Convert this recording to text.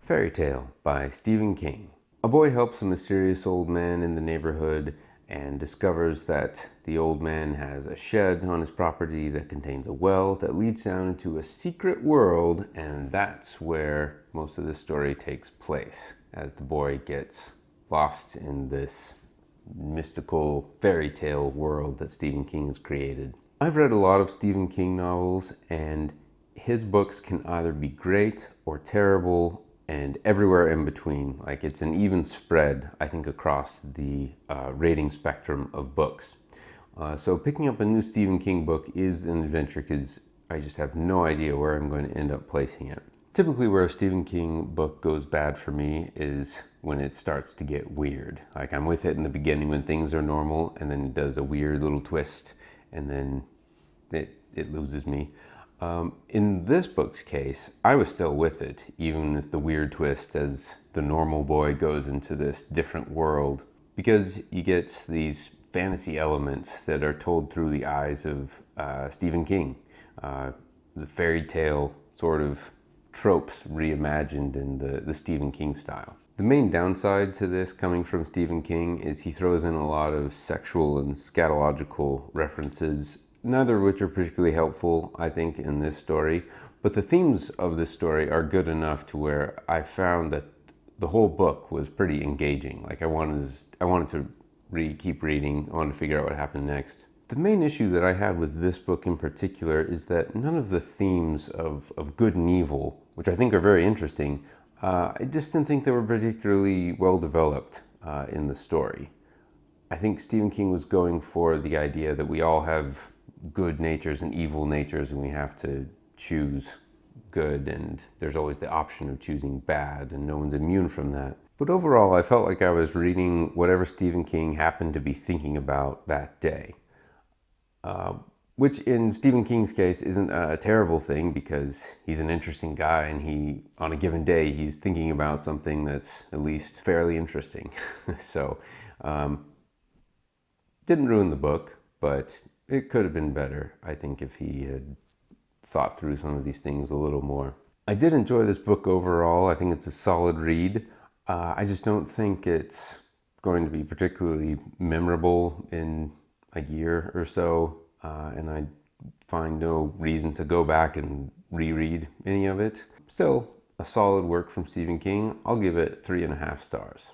Fairy Tale by Stephen King. A boy helps a mysterious old man in the neighborhood and discovers that the old man has a shed on his property that contains a well that leads down into a secret world, and that's where most of the story takes place, as the boy gets lost in this mystical fairy tale world that Stephen King has created. I've read a lot of Stephen King novels, and his books can either be great or terrible and everywhere in between. Like, it's an even spread, I think, across the rating spectrum of books. So picking up a new Stephen King book is an adventure because I just have no idea where I'm going to end up placing it. Typically where a Stephen King book goes bad for me is when it starts to get weird. Like, I'm with it in the beginning when things are normal, and then it does a weird little twist, and then it loses me. In this book's case, I was still with it, even with the weird twist as the normal boy goes into this different world, because you get these fantasy elements that are told through the eyes of Stephen King. The fairy tale sort of tropes reimagined in the Stephen King style. The main downside to this coming from Stephen King is he throws in a lot of sexual and scatological references, neither of which are particularly helpful, I think, in this story. But the themes of this story are good enough to where I found that the whole book was pretty engaging. Like, I wanted to keep reading. I wanted to figure out what happened next. The main issue that I had with this book in particular is that none of the themes of good and evil, which I think are very interesting, I just didn't think they were particularly well developed in the story. I think Stephen King was going for the idea that we all have good natures and evil natures, and we have to choose good, and there's always the option of choosing bad, and no one's immune from that. But overall, I felt like I was reading whatever Stephen King happened to be thinking about that day. Which in Stephen King's case isn't a terrible thing, because he's an interesting guy, and on a given day, he's thinking about something that's at least fairly interesting. So, didn't ruin the book, but it could have been better, I think, if he had thought through some of these things a little more. I did enjoy this book overall. I think it's a solid read. I just don't think it's going to be particularly memorable in a year or so, and I find no reason to go back and reread any of it. Still, a solid work from Stephen King. I'll give it 3.5 stars.